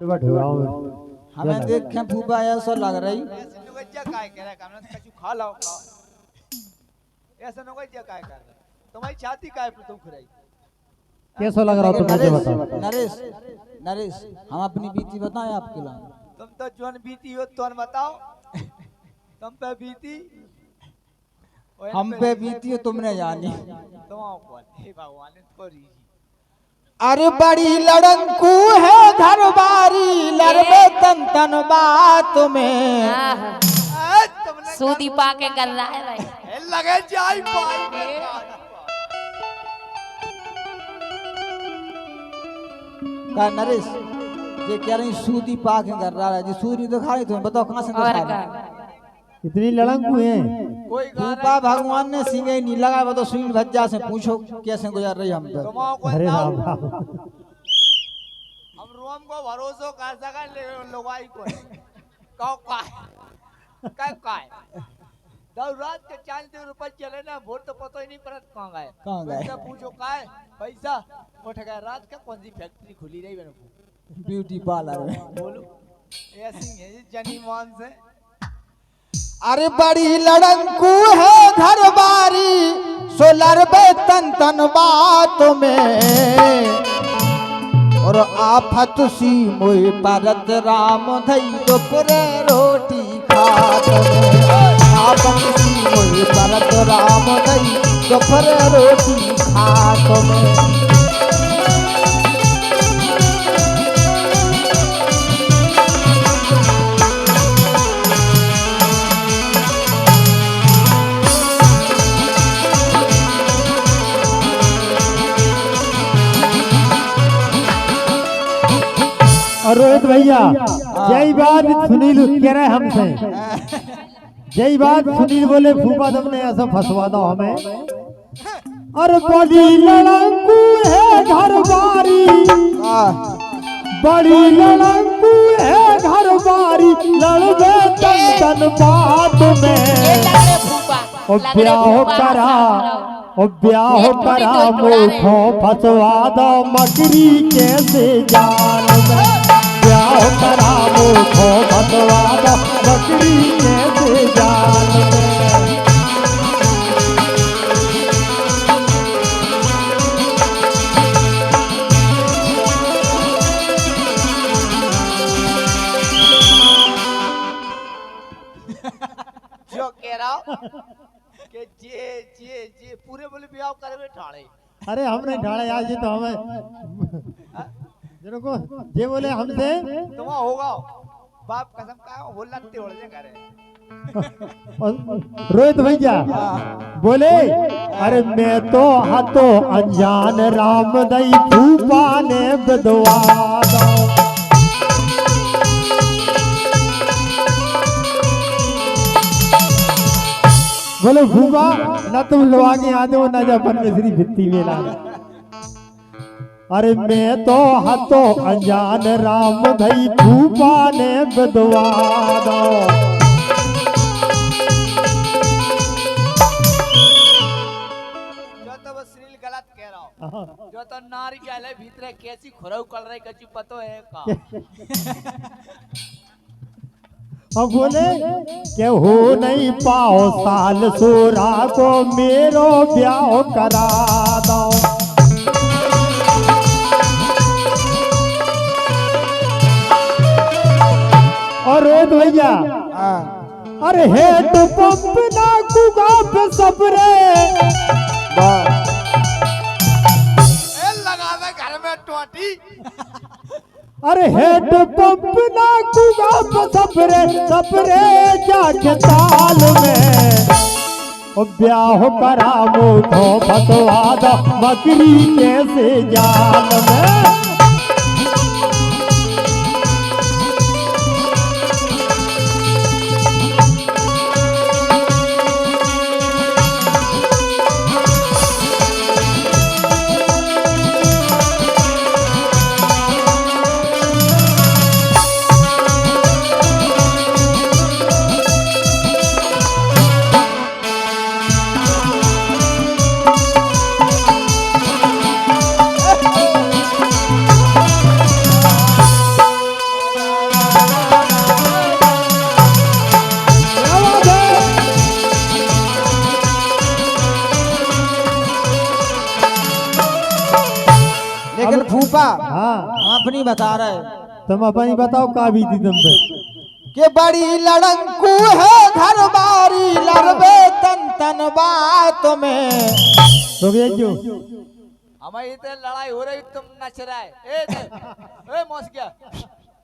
हमें देख के फूफा ऐसा लग रही खा लाओ ऐसा न कोई क्या कर तुम्हारी छाती काय पर तुम खराई कैसा लग रहा हो मुझे बताओ। नरेश नरेश हम अपनी बीती बताएं आपके लिए। तुम तो जोन बीती हो तो बताओ तुम पे बीती हम पे बीती हो तुमने जानी। तुम कौन हे भगवान थोड़ी अरे बड़ी लड़ंकू है घर बारी लड़बे तन तन बात में सूदी पाके कर रहा है भाई लगे जाई पाई का नरेश ये कह रही सूदी पाके कर रहा है जी सूदी तो खाई तुम्हें बताओ कहां से खा इतनी लड़ंकू है कोई फूफा भगवान ने सिंगे नहीं लगा तो सुनील भज्जा से पूछो कैसे गुजर रही हम पे। अरे राम हम रोम को भरोसा कर सका ले लोगाई को कहो काय दस रात के 40 रुपए चले ना वोट तो पता ही नहीं पड़त कहां गए तो पूछो काय पैसा उठ गया रात का कौन सी फैक्ट्री खुली रही मैंने ब्यूटी पार्लर में बोलो ऐसी है जनी मान से। अरे बड़ी लड़ंकू है घर बारी सोलर बे तन तन बात में और आफत सी मोई परत राम धई दोपरे रोटी खात में आफत सी मोई परत राम धई दोपरे रोटी खात में। और रोहित भैया यही बात सुनील कह रहे हमसे यही बात सुनील बोले फूफा तुमने ऐसा फंसवा दो हमें। और बड़ी लड़ंकू है घर बारी बड़ी लड़ंकू है घर बारी लड़बे तन तन बात में ओ ब्याह करा मुखों फंसवा दो मकरी कैसे जान में ब्याह करा मुखों फंसवा दो मकरी कैसे जान में। जो कह रहा हूं कि जे पूरे बोले ब्याह करे ठाड़े अरे हमने ढाले आज ये तो हमें को ये बोले हमसे तुम होगा बाप कसम का हो लगते हो जे करे रोहित भैया बोले अरे मैं तो हाथों अनजान राम दई फूफा ने बदवा दो बोले फूफा न तुम लोग आगे आते हो न जब श्री भित्ती में ला। अरे मैं तो हाथों अनजान राम धई फूफा ने बदवा दो जो तो वो श्रील गलत कह रहा हूं जो तो नारी जाले भीतर कैसी खुरऊ कर रही कछु पतो है का अब बोले के हो नहीं पाओ साल सोरा को मेरो ब्याह करा दो। और भैया अरे हेड पंप ना कुगा पे सबरे लगा दे घर में टोटी अरे हेड पंप ना कुगा पे सबरे सबरे जाके ताल में ओ ब्याह करा मुखो फतवा दो बकरी कैसे जाल में। अपनी बता रहे तुम अपनी बताओ का भी थी तुम पे कि बड़ी लड़ंकू है घर बारी लड़बे तन तन बात में। तो ये क्यों हमारी इतने लड़ाई हो रही तुम नच रहा है ए मौस क्या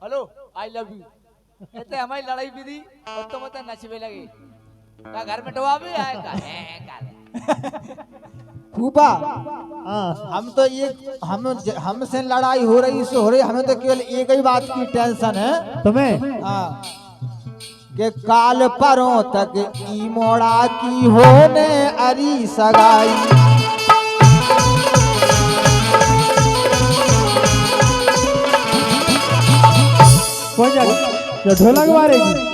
हेलो आई लव यू इतने हमारी लड़ाई भी थी और तुम इतने नचने लगे का घर में डुबा भी आए का फूफा हाँ हम तो ये हमसे लड़ाई हो रही इससे हो रही, हमें तो केवल एक ही बात की टेंशन है तुम्हें हाँ कि काल परों तक ई मोड़ा की होने अरी सगाई। कौन जा ढोलक मारेगी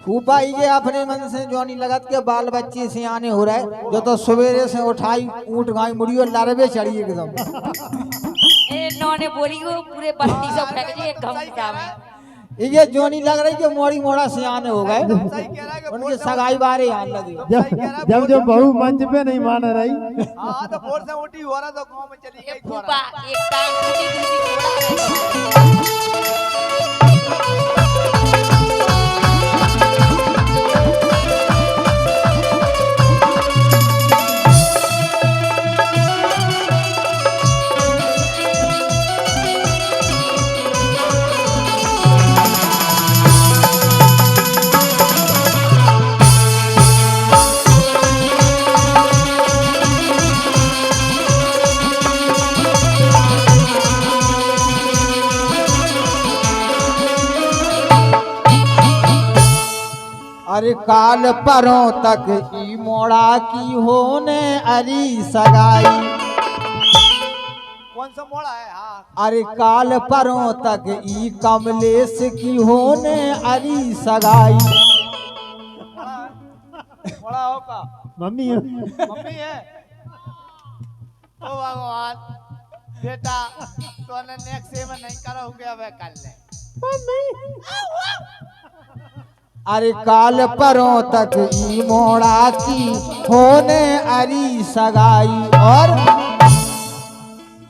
फूफा ये अपने मन से जो नहीं लगत के बाल बच्चे सियाने हो रहे जो तो सवेरे से उठाई ऊँट गाय मुड़ियो लड़बे चढ़ी एकदम। इन्होंने बोली वो पूरे बस्ती से फेंक दिए घंटा में। ये जो नहीं लग रही कि मोड़ी मोड़ा सियाने हो गए सही कह रहा है कि उनके सगाई बारे यहाँ लगी। जब जब बहू मंच पे नहीं मान रही हाँ तो बोर से उठी हो रहा तो गांव में चली गई फूफा एक टांग टूटी दूसरी अरे काल परों तक ई मोड़ा की होने अरी सगाई। कौन सा मोड़ा है हाँ अरे काल परों तक ई कमलेश की होने अरी सगाई। मोड़ा होगा मम्मी मम्मी है ओ भगवान बेटा तो नेक्स्ट सेवन नहीं करोगे अब कल ले अरे काल परों तक ई मोड़ा की होने अरी सगाई। और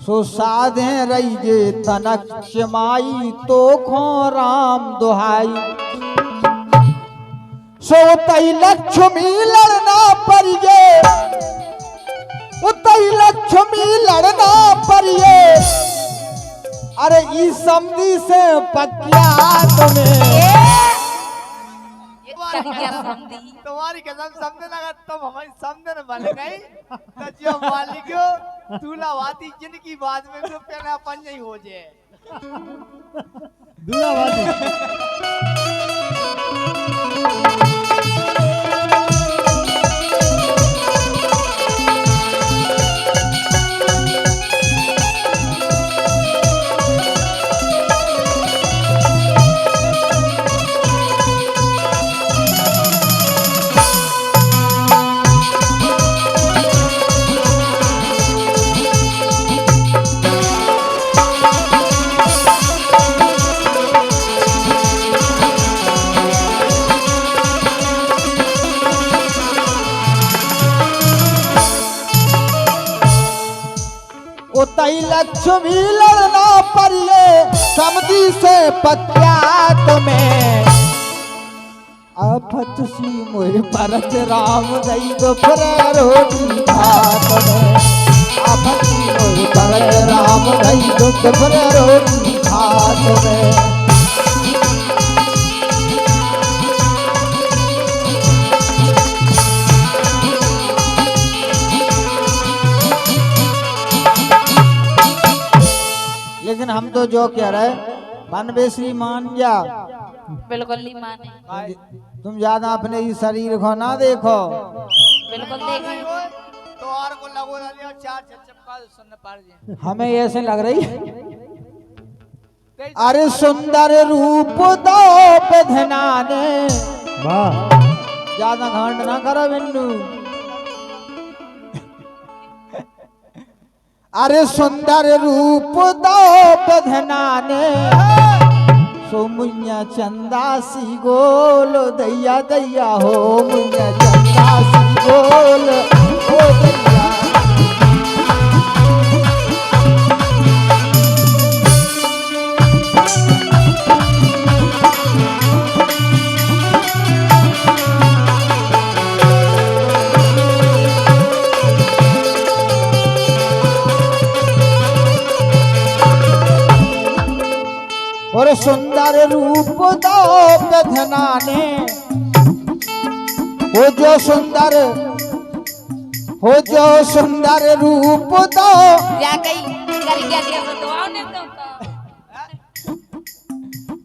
सो साधे रही जे तनक चमाई तो खो राम दुहाई। सो तई लक्ष्मी लड़ना परिये तई लक्ष्मी लड़ना परिये। अरे ई समझी से पक्या तुम्हें तुम्हारी कसम समझने लगा तुम हमारी समझने न बन गई तो जो मालिको दूल्हा वाती जिनकी बात में तो पहले अपन नहीं हो जाए दूल्हा वाली तई लक्ष्मी लड़ना परिये समझी से पक्या तुम्हें। अफत सी मोर परत राम गई दोपहर रोटी भात में। अफत सी मोर परत राम गई दोपहर रोटी भात में। लेकिन हम तो जो कह रहे मन बेसरी मान जा बिल्कुल नहीं माने तुम ज्यादा अपने ही शरीर को ना देखो। बिल्कुल देखें तो और को लगो ना और चार चपका सुनने पड़ जाए हमें ऐसे लग रही अरे सुंदर रूप दो पे धनाने। वाह ज्यादा घाट ना करो बिन्नू। अरे सुंदर रूप दो पे धनाने। सो मुन्या चंदा सी गोल दैया दैया हो मुन्या चंदा सी गोल हो दैया। सुंदर रूप दो बधनाने, हो जो सुंदर रूप दो। क्या कही कर गया दिया सो दुआ ने तो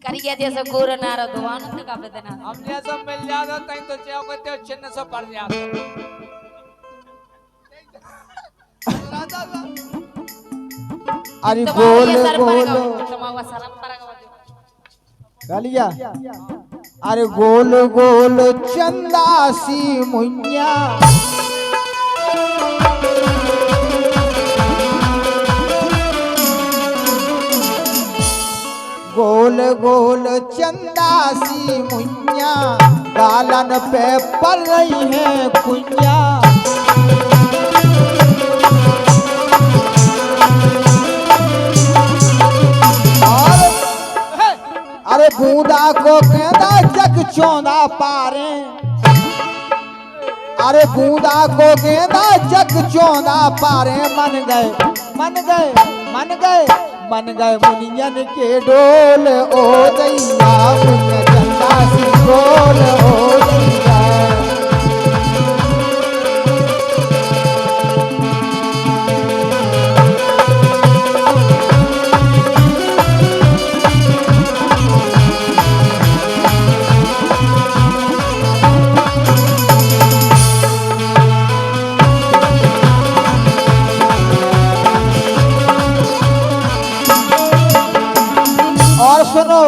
कर गया दिया सो गोर नारा दुआ ने तो का बेदना हमने सब मिल जाता तई तो चाहो कहते हो छिन्न सब पड़ जाता। अरे गोल गोल समावा शर्म पड़ेगा गालिया, अरे गोल गोल चंदा सी मुइया, गोल गोल चंदा सी मुइया, गालन पे पड़ रही है कुइया। अरे बूंदा को कहदा जग चौंदा पारे, अरे बूंदा को कहदा जग चौंदा पारे। मन गए मुनियन के डोल ओ दैया, मुनिया चंदा सी डोल ओ दैया। सुनो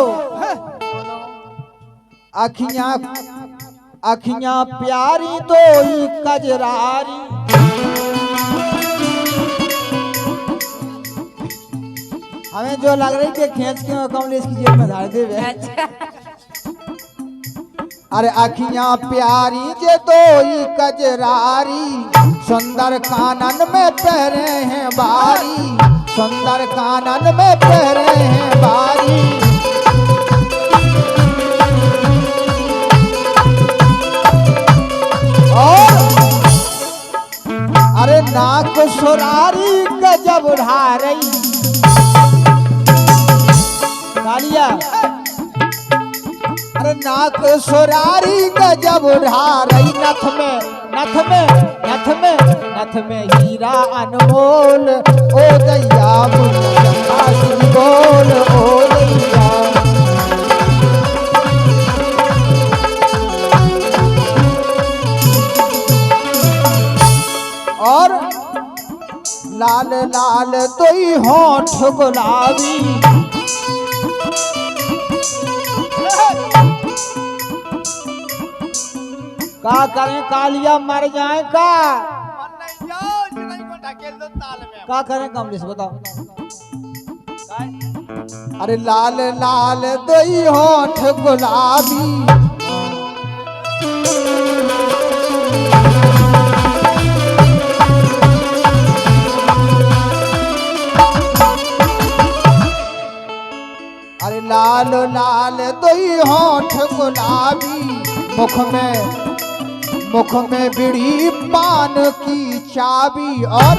अखियां प्यारी तो ही कजरारी, हमें जो लग रही थी खींच के कमलेश की जेब में डाल दे। अरे अखियां प्यारी जे तो ही कजरारी, सुंदर कानन में पहरे हैं बारी, सुंदर कानन में पहरे हैं बारी। और अरे नाक सुरारी गजब उड़ा रही कालिया, अरे नाक सुरारी गजब उड़ा रही। नथ में हीरा अनमोल ओ दैया, मुनिया चंदा सी बोल ओ दैया। और लाल लाल तोई होठ गुलाबी, का करें कालिया मर जाए का, मन नहीं जाओ नहीं को ढकेल दो ताल में। का करें कमलेश बताओ। अरे लाल लाल तोई होठ गुलाबी, अरे लाल लाल तोई होठ गुलाबी, मुख में बीड़ी पान की चाबी। और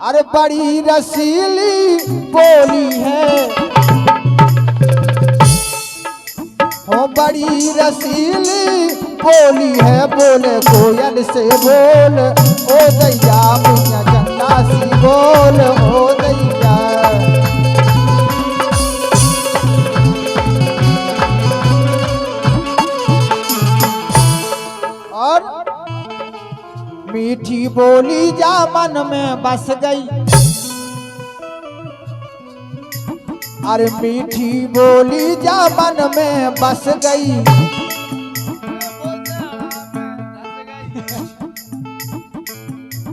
अरे बड़ी रसीली बोली है, हो बड़ी रसीली बोली है, बोले कोयल से बोल ओ दैया, मुनिया चंदा सी बोल ओ दैया। और मीठी बोली जा मन में बस गई, अरे मीठी बोली जा मन में बस गई।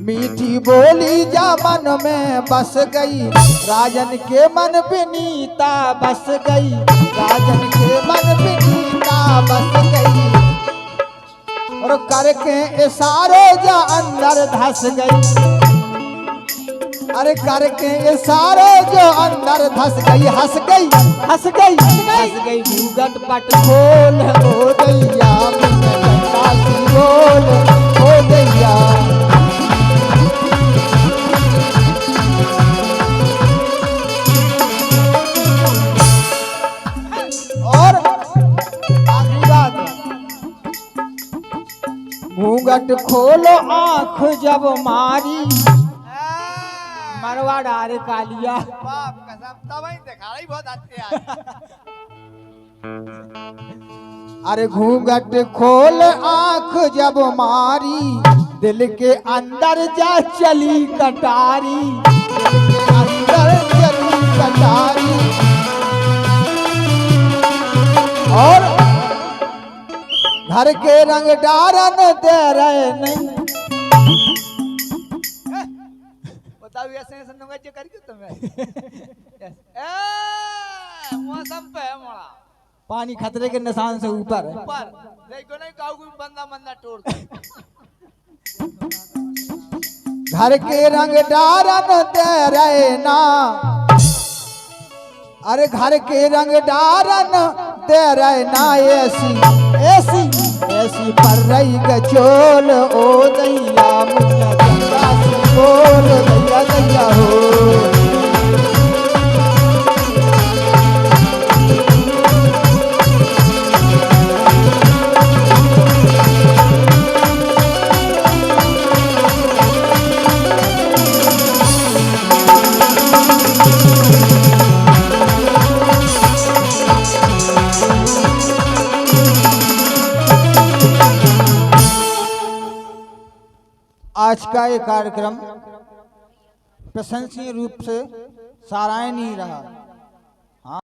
मीठी बोली जा मन में बस गई, राजन के मन बिनीता बस गई, राजन के मन बिनीता बस गई। और करके इशारे जा अंदर धस गई, अरे करके इशारे जो अंदर धस गई। हंस गई भूगट पट खोल ओ दैया, मुनिया चंदा सी बोल ओ दैया। घूंघट खोलो आंख जब मारी मरवा डारे कालिया। बाप कसम तब ही देखा रही बहुत अच्छे आज। अरे घूंघट खोल आंख जब मारी दिल के अंदर जा चली कटारी, दिल के अंदर चली कटारी। और घर के रंग डारन दे रहे नहीं। बताओ ऐसे ऐसे नुंगा जो कर क्यों तुम्हें? मौसम पे है मोड़ा। पानी खतरे के निशान से ऊपर है। ऊपर देखो नहीं काऊ कोई बंदा बंदा तोड़ दे। घर के रंग डारन दे रहे ना, अरे घर के रंग डारन दे रहे ना। ऐसी ऐसी ऐसी पर रही गचोल ओ दैया मुझे चंदा सी बोल दैया दैया हो। आज का ये कार्यक्रम प्रशंसनीय रूप से सराहनीय रहा।